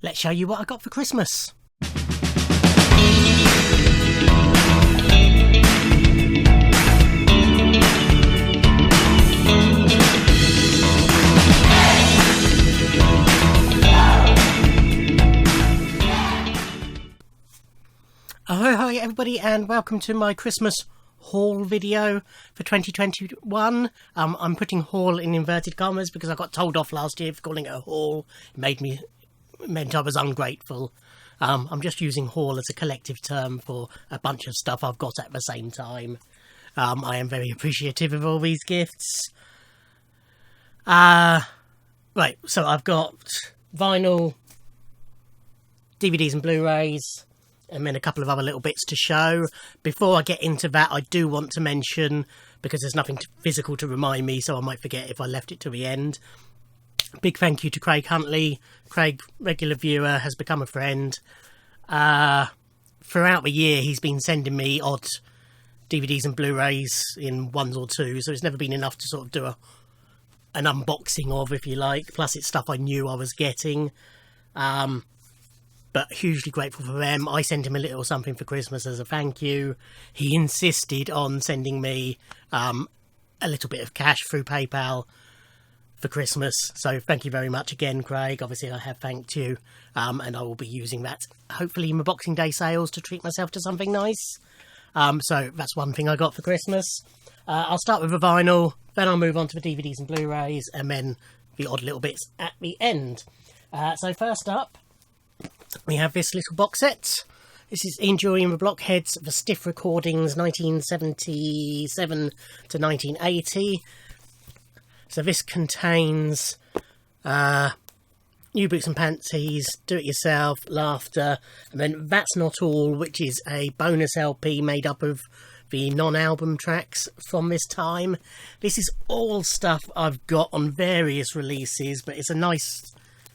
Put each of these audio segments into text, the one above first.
let's show you what I got for Christmas. Hi everybody, and welcome to my Christmas haul video for 2021. I'm putting haul in inverted commas because I got told off last year for calling it a haul. It meant I was ungrateful. I'm just using haul as a collective term for a bunch of stuff I've got at the same time. I am very appreciative of all these gifts. Right, so I've got vinyl, DVDs and Blu-rays, and then a couple of other little bits to show. Before I get into that, I do want to mention, because there's nothing physical to remind me, so I might forget if I left it to the end. Big thank you to Craig Huntley. Craig, regular viewer, has become a friend. Throughout the year, he's been sending me odd DVDs and Blu-rays in ones or twos, so it's never been enough to sort of do an unboxing of, if you like. Plus, it's stuff I knew I was getting. But hugely grateful for them. I sent him a little something for Christmas as a thank you. He insisted on sending me a little bit of cash through PayPal for Christmas. So thank you very much again, Craig. Obviously, I have thanked you. And I will be using that, hopefully, in my Boxing Day sales to treat myself to something nice. So that's one thing I got for Christmas. I'll start with the vinyl, then I'll move on to the DVDs and Blu-rays, and then the odd little bits at the end. So first up, we have this little box set. This is Enduring the Blockheads, the Stiff Recordings 1977 to 1980. So this contains New Boots and Panties, Do It Yourself, Laughter, and then That's Not All, which is a bonus LP made up of the non-album tracks from this time. This is all stuff I've got on various releases, but it's a nice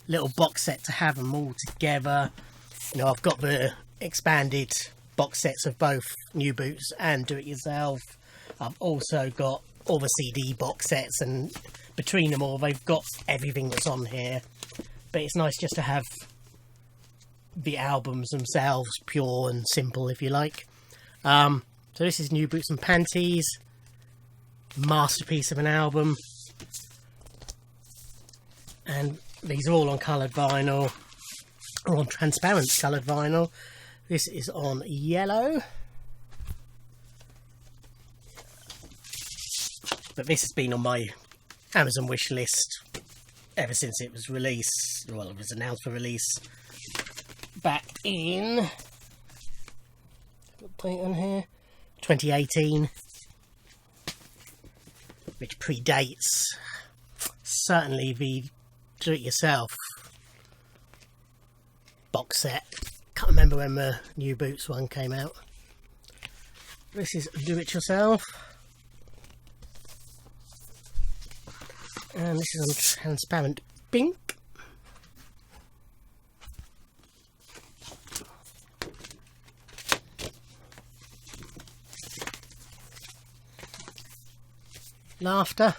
little box set to have them all together. You know, I've got the expanded box sets of both New Boots and Do It Yourself. I've also got all the CD box sets, and between them all they've got everything that's on here. But it's nice just to have the albums themselves pure and simple, if you like. So this is New Boots and Panties, masterpiece of an album, and these are all on coloured vinyl, or on transparent coloured vinyl. This is on yellow. But this has been on my Amazon wish list ever since it was released. Well, it was announced for release back in, put it on here, 2018, which predates certainly the Do It Yourself box set. Can't remember when the New Boots one came out. This is Do It Yourself, and this is on transparent pink. Laughter.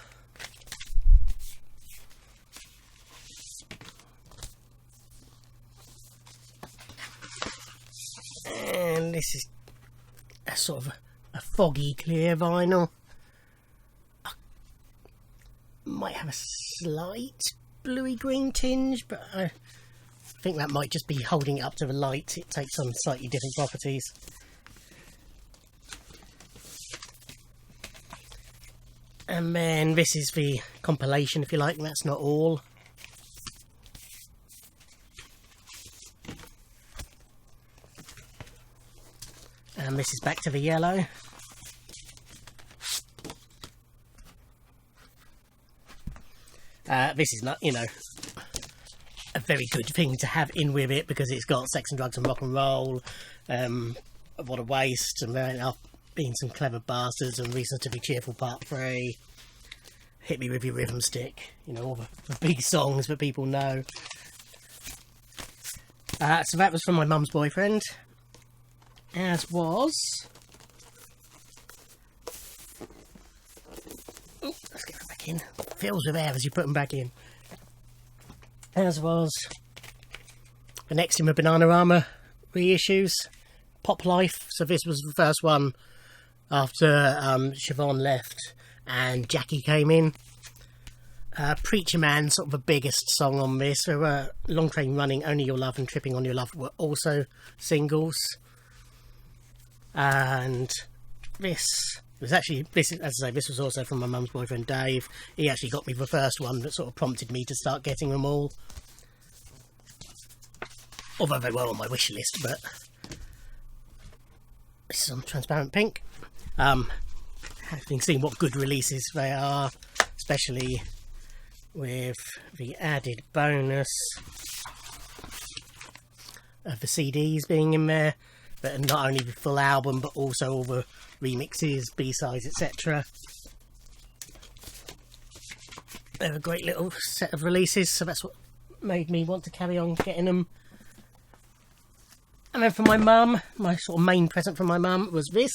And this is a sort of a foggy clear vinyl. Might have a slight bluey green tinge, but I think that might just be holding it up to the light. It takes on slightly different properties. And then this is the compilation, if you like, and That's Not All. And this is Back to the Yellow. This is not, you know, a very good thing to have in with it, because it's got Sex and Drugs and Rock and Roll, What a Waste, and then up Being Some Clever Bastards, and Reasons to Be Cheerful Part 3, Hit Me With Your Rhythm Stick, you know, all the big songs that people know. So that was from my mum's boyfriend, as was... Oh, let's get that back in. Fills with air as you put them back in. As was The next in the Bananarama reissues, Pop Life. So this was the first one after Siobhan left and Jackie came in. Preacher Man, sort of the biggest song on this. There were Long Train Running, Only Your Love and Tripping on Your Love were also singles. And this was actually, as I say, this was also from my mum's boyfriend Dave. He actually got me the first one that sort of prompted me to start getting them all. Although they were on my wish list, but this is on transparent pink. Having seen what good releases they are, especially with the added bonus of the CDs being in there, but not only the full album but also all the remixes, B-sides, etc. They're a great little set of releases, so that's what made me want to carry on getting them. And then for my mum, my sort of main present from my mum was this.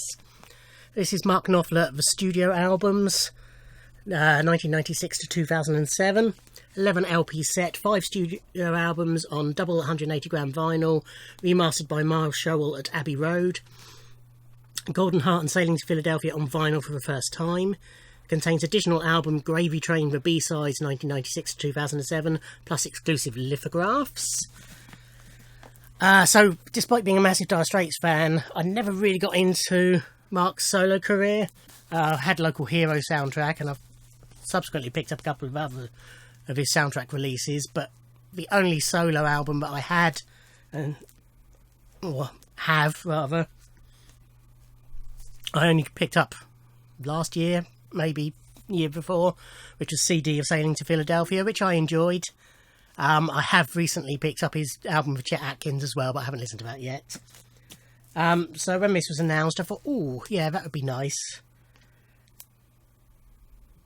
This is Mark Knopfler, the studio albums, 1996 to 2007. 11 LP set, 5 studio albums on double 180 gram vinyl, remastered by Miles Showell at Abbey Road. Golden Heart and Sailing to Philadelphia on vinyl for the first time. Contains additional album Gravy Train, the B-sides 1996 to 2007, plus exclusive lithographs. So, despite being a massive Dire Straits fan, I never really got into Mark's solo career. I had Local Hero soundtrack, and I've subsequently picked up a couple of other of his soundtrack releases, but the only solo album that I had, or have rather, I only picked up last year, maybe year before, which was CD of Sailing to Philadelphia, which I enjoyed. I have recently picked up his album with Chet Atkins as well, but I haven't listened to that yet. So when this was announced, I thought, oh, yeah, that would be nice.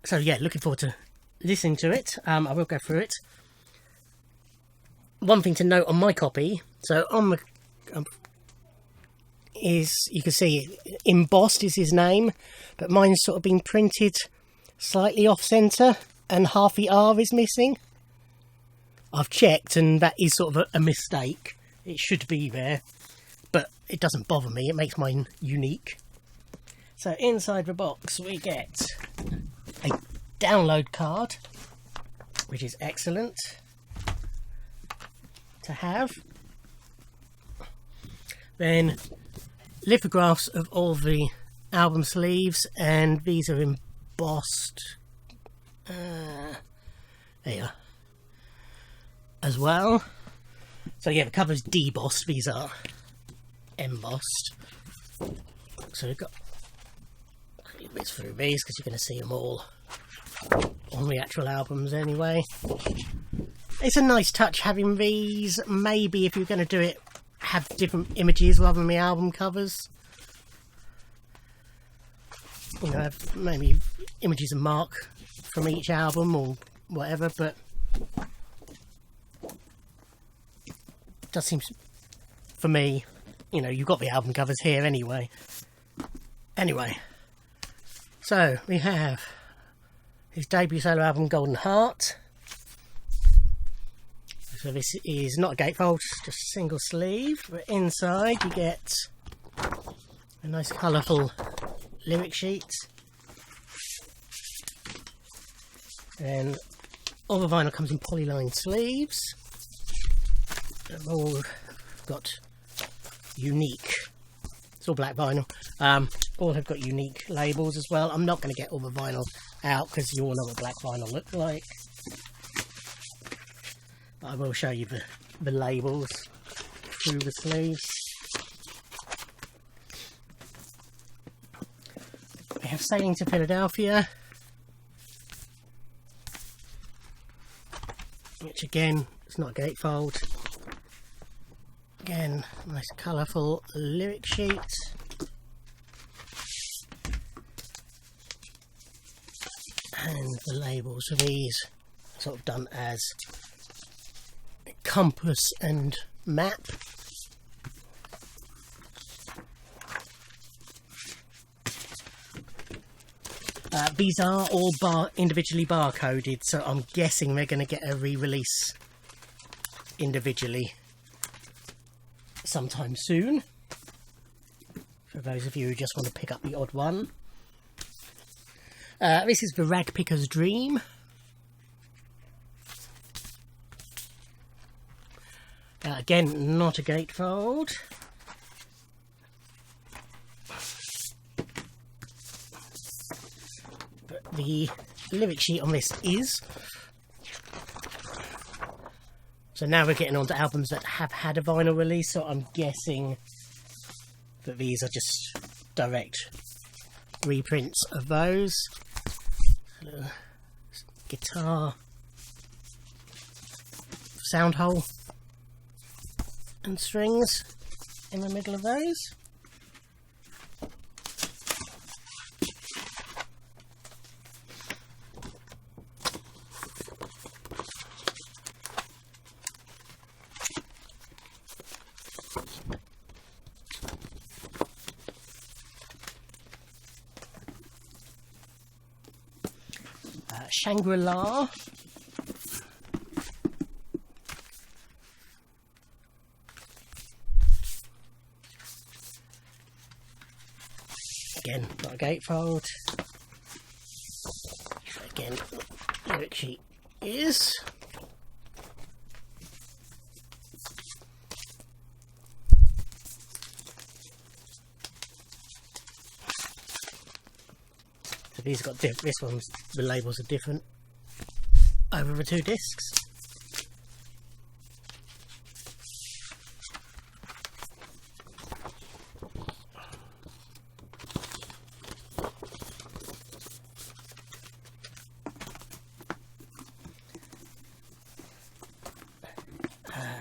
So yeah, looking forward to listening to it. I will go through it. One thing to note on my copy, so on the is, you can see embossed is his name, but mine's sort of been printed slightly off centre and half the R is missing. I've checked and that is sort of a mistake. It should be there, but it doesn't bother me. It makes mine unique. So inside the box we get a download card, which is excellent to have. Then lithographs of all the album sleeves, and these are embossed. There you are. As well. So yeah, the cover's debossed, these are embossed. So we've got a few bits through these because you're going to see them all on the actual albums anyway. It's a nice touch having these. Maybe if you're going to do it, have different images rather than the album covers. You know, have maybe images of Mark from each album or whatever, but it does seem, for me, you know, you've got the album covers here anyway. Anyway, so we have his debut solo album Golden Heart. So this is not a gatefold, just a single sleeve. But inside you get a nice colourful lyric sheet. And all the vinyl comes in polyline sleeves. They've all got unique, it's all black vinyl, all have got unique labels as well. I'm not going to get all the vinyl out because you all know what black vinyl looks like. I will show you the labels through the sleeves. We have Sailing to Philadelphia, which again, it's not a gatefold. Again, nice colourful lyric sheet. And the labels for these are sort of done as compass and map. These are all individually barcoded, so I'm guessing they're going to get a re-release individually. sometime soon, for those of you who just want to pick up the odd one. This is the Rag Picker's Dream. Again, not a gatefold. But the lyric sheet on this is. So now we're getting on to albums that have had a vinyl release, so I'm guessing that these are just direct reprints of those. Guitar sound hole and strings in the middle of those. Shangri-La. Again, not a gatefold. Again, lyric sheet is. So these got this one's, the labels are different over the two discs.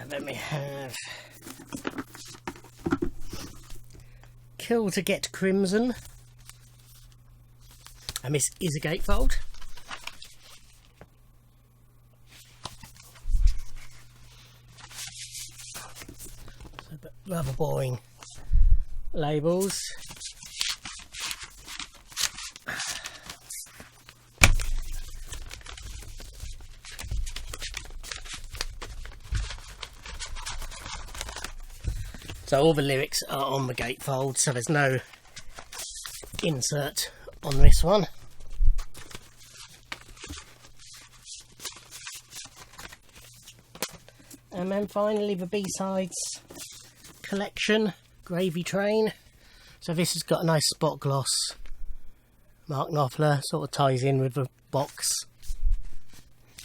Then we have Kill to Get Crimson, and this is a gatefold. So, but rather boring labels. So all the lyrics are on the gatefold, so there's no insert on this one. And then finally the B-sides collection, Gravy Train. So this has got a nice spot gloss. Mark Knopfler sort of ties in with the box.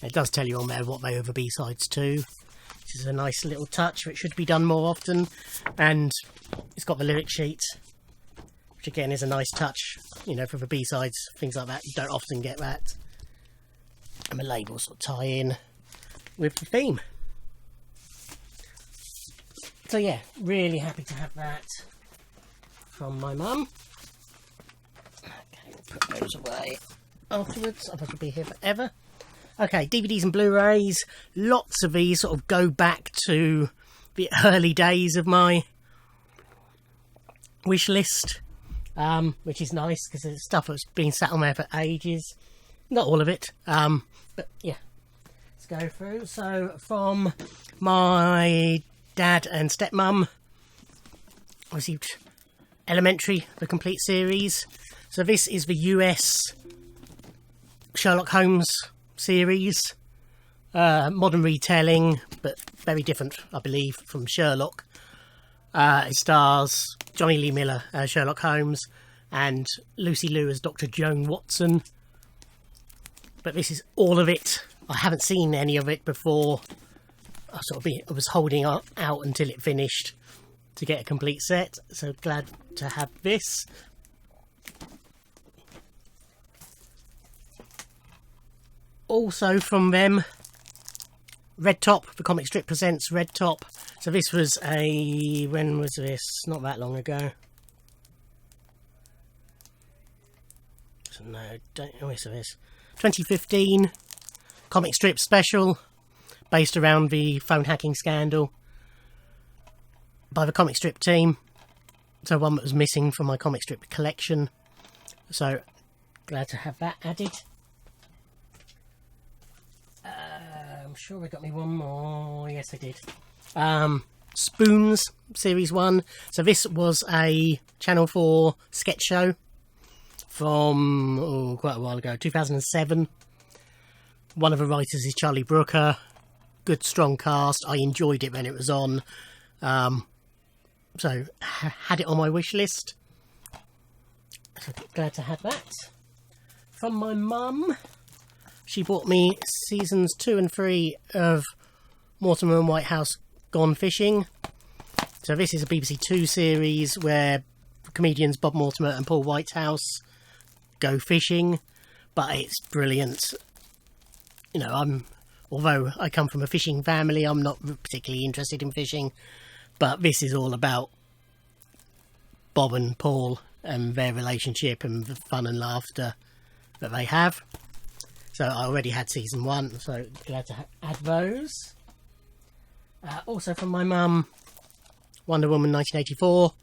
It does tell you on there what they are the B-sides to. This is a nice little touch, which should be done more often. And it's got the lyric sheet, which again is a nice touch, you know, for the B-sides, things like that. You don't often get that. And the labels will tie in with the theme. So yeah, really happy to have that from my mum. Okay, we'll put those away afterwards, otherwise we'll be here forever. Okay, DVDs and Blu-rays. Lots of these sort of go back to the early days of my wish list, which is nice because it's stuff that's been sat on there for ages. Not all of it, but yeah. Let's go through. So from my dad and stepmum, I received Elementary, the complete series. So this is the US Sherlock Holmes series, modern retelling, but very different, I believe, from Sherlock. It stars Johnny Lee Miller as Sherlock Holmes and Lucy Liu as Dr. Joan Watson. But this is all of it. I haven't seen any of it before. I was holding out until it finished to get a complete set, so glad to have this. Also from them, Red Top, the comic strip presents Red Top. So this was a, when was this? Not that long ago. So no, don't know this is. 2015 comic strip special based around the phone hacking scandal by the comic strip team. So one that was missing from my comic strip collection. So glad to have that added. I'm sure they got me one more. Yes, they did. Spoons Series 1. So this was a Channel 4 sketch show from quite a while ago, 2007. One of the writers is Charlie Brooker. Good strong cast. I enjoyed it when it was on. So had it on my wish list. So glad to have that. From my mum, she bought me seasons 2 and 3 of Mortimer and Whitehouse Gone Fishing. So this is a BBC 2 series where comedians Bob Mortimer and Paul Whitehouse go fishing, but it's brilliant. You know, although I come from a fishing family, I'm not particularly interested in fishing, but this is all about Bob and Paul and their relationship and the fun and laughter that they have. So I already had season 1, so glad to add those. Also from my mum, Wonder Woman 1984.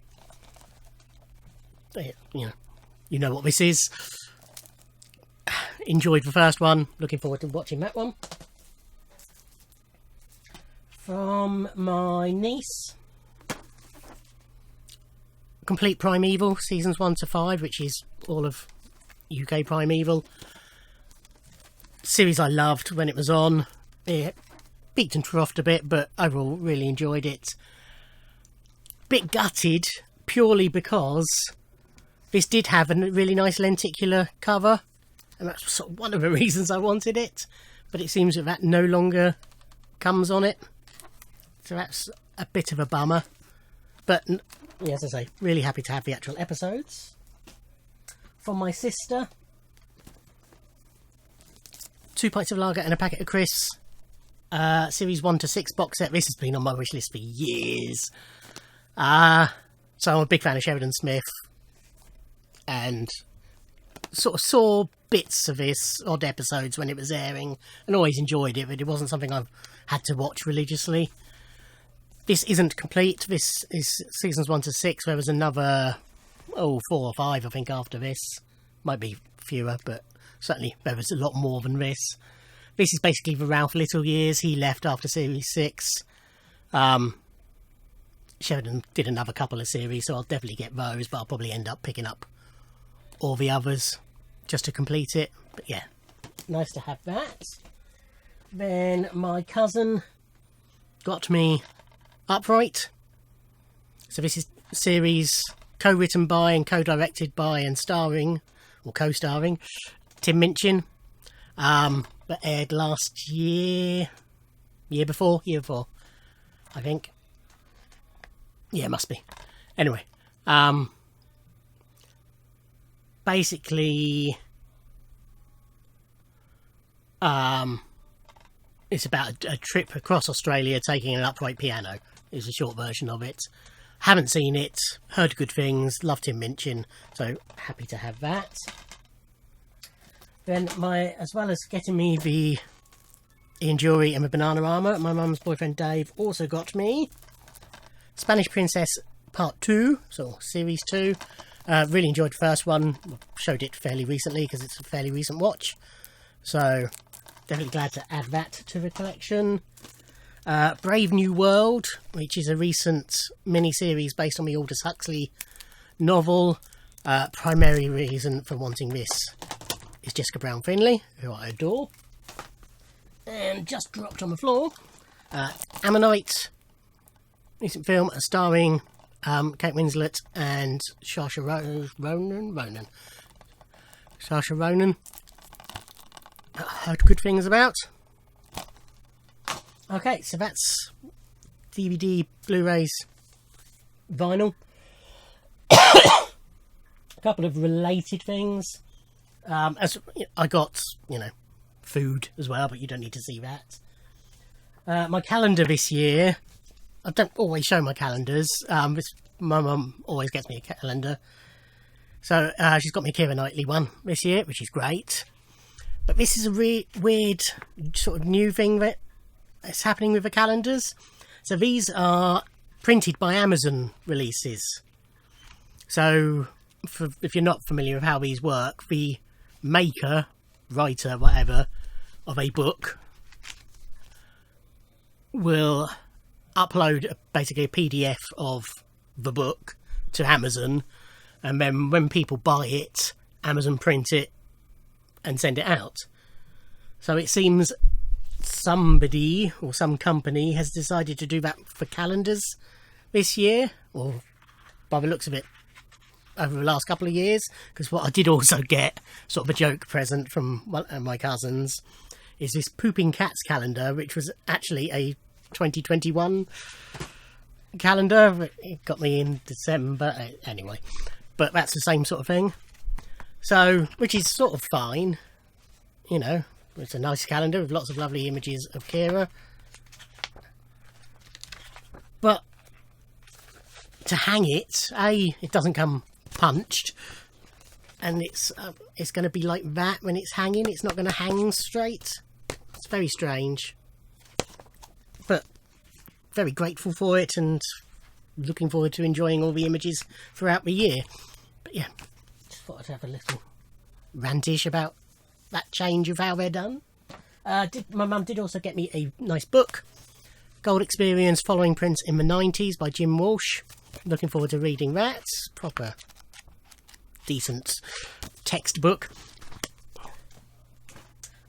You know what this is. Enjoyed the first one, looking forward to watching that one. From my niece, Complete Primeval, seasons 1 to 5, which is all of UK Primeval. Series I loved when it was on. It peaked and troughed a bit, but overall really enjoyed it. Bit gutted, purely because this did have a really nice lenticular cover, and that's sort of one of the reasons I wanted it, but it seems that no longer comes on it, so that's a bit of a bummer. But yeah, as I say, really happy to have the actual episodes. From my sister, 2 pints of lager and a packet of crisps, series 1 to 6 box set. This has been on my wish list for years. So I'm a big fan of Sheridan Smith, and sort of saw bits of this, odd episodes when it was airing, and always enjoyed it, but it wasn't something I've had to watch religiously. This isn't complete. This is seasons 1 to 6. There was another 4 or 5 I think after this. Might be fewer, but certainly there was a lot more than this. This is basically the Ralph Little years. He left after series 6. Sheridan did another couple of series, so I'll definitely get those, but I'll probably end up picking up all the others just to complete it. But yeah, nice to have that. Then my cousin got me Upright. So this is a series co-written by and co-directed by and starring, or co-starring, Tim Minchin. That aired last year, year before, I think. Yeah, it must be. Anyway, basically, it's about a trip across Australia taking an upright piano. Is a short version of it. Haven't seen it, heard good things, loved Tim Minchin, so happy to have that. Then as well as getting me the Ian Jury and the Banana Armour, my mum's boyfriend Dave also got me Spanish Princess Part 2, so Series 2. Really enjoyed the first one. Showed it fairly recently because it's a fairly recent watch. So definitely glad to add that to the collection. Brave New World, which is a recent mini-series based on the Aldous Huxley novel. Primary reason for wanting this is Jessica Brown Finley, who I adore. And just dropped on the floor, Ammonite, recent film starring Kate Winslet and Saoirse Ronan. Saoirse Ronan. Heard good things about. Okay, so that's DVD, Blu-rays, vinyl. A couple of related things. As I got, food as well, but you don't need to see that. My calendar this year. I don't always show my calendars. My mum always gets me a calendar. So she's got me a Keira Knightley one this year, which is great. But this is a weird sort of new thing that's happening with the calendars. So these are printed by Amazon releases. So if you're not familiar with how these work, the maker, writer, whatever, of a book will upload basically a PDF of the book to Amazon, and then when people buy it, Amazon print it and send it out. So it seems somebody or some company has decided to do that for calendars this year, or by the looks of it over the last couple of years, because what I did also get, sort of a joke present from one of my cousins, is this Pooping Cats calendar, which was actually a 2021 calendar. It got me in December anyway, but that's the same sort of thing. So, which is sort of fine, you know. It's a nice calendar with lots of lovely images of Kira, but to hang it, it doesn't come punched, and it's going to be like that when it's hanging. It's not going to hang straight. It's very strange, but very grateful for it and looking forward to enjoying all the images throughout the year. But yeah, just thought I'd have a little rantish about that change of how they're done. My mum did also get me a nice book, Gold Experience Following Prince in the 90s by Jim Walsh. Looking forward to reading that. Proper decent textbook.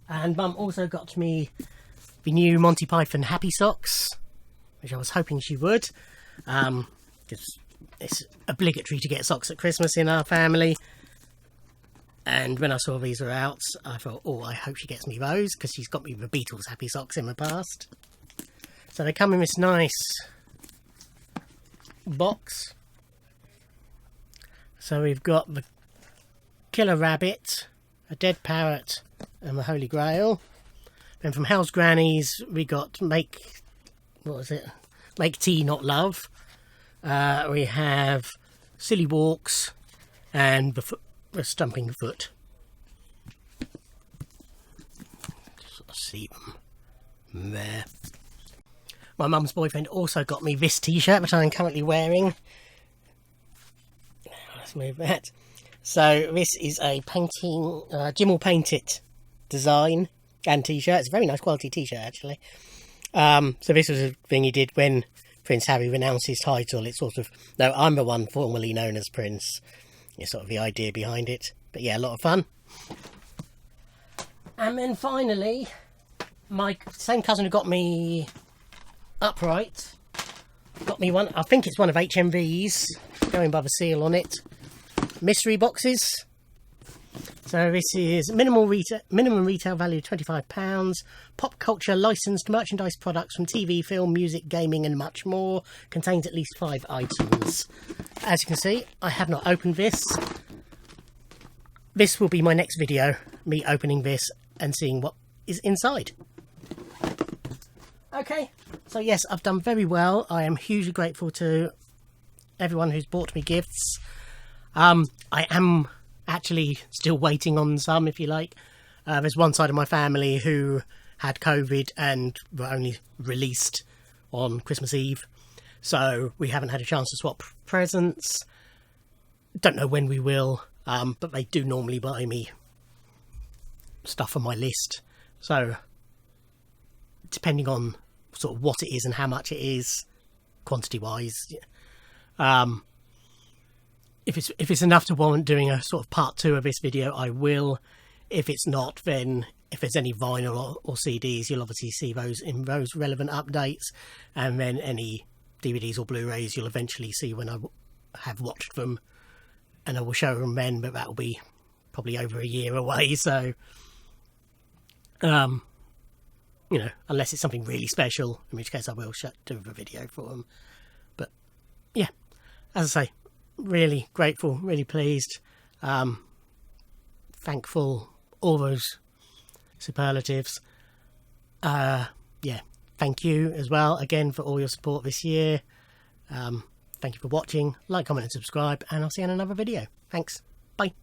And Mum also got me the new Monty Python Happy Socks, which I was hoping she would, because it's obligatory to get socks at Christmas in our family. And when I saw these were out, I thought, oh, I hope she gets me those, because she's got me the Beatles Happy Socks in the past. So they come in this nice box. So we've got the Killer Rabbit, a Dead Parrot, and the Holy Grail. Then from Hell's Grannies we got Make Tea Not Love. We have Silly Walks and the Stumping Foot. Sort of see them there. My mum's boyfriend also got me this t-shirt, which I'm currently wearing. Let's move that. So this is a painting, Jim will paint it design and t-shirt. It's a very nice quality t-shirt actually. So this was a thing he did when Prince Harry renounced his title. It's sort of, no, I'm the one formerly known as Prince. It's sort of the idea behind it. But yeah, a lot of fun. And then finally, my same cousin who got me Upright got me one, I think it's one of HMV's, going by the seal on it, mystery boxes. So this is minimum retail value £25, pop culture licensed merchandise products from TV, film, music, gaming and much more. Contains at least 5 items. As you can see, I have not opened this. This will be my next video, me opening this and seeing what is inside. Okay, so yes, I've done very well. I am hugely grateful to everyone who's bought me gifts. I am actually still waiting on some, if you like. There's one side of my family who had COVID and were only released on Christmas Eve, so we haven't had a chance to swap presents. Don't know when we will, but they do normally buy me stuff on my list, so depending on sort of what it is and how much it is quantity wise, if it's enough to warrant doing a sort of part 2 of this video, I will. If it's not, then if there's any vinyl or CDs, you'll obviously see those in those relevant updates, and then any DVDs or Blu-rays you'll eventually see when I have watched them, and I will show them then, but that'll be probably over a year away, so you know, unless it's something really special, in which case I will do a video for them. But yeah, as I say, really grateful, really pleased, thankful, all those superlatives. Yeah, thank you as well again for all your support this year. Thank you for watching. Like, comment and subscribe, and I'll see you in another video. Thanks, bye.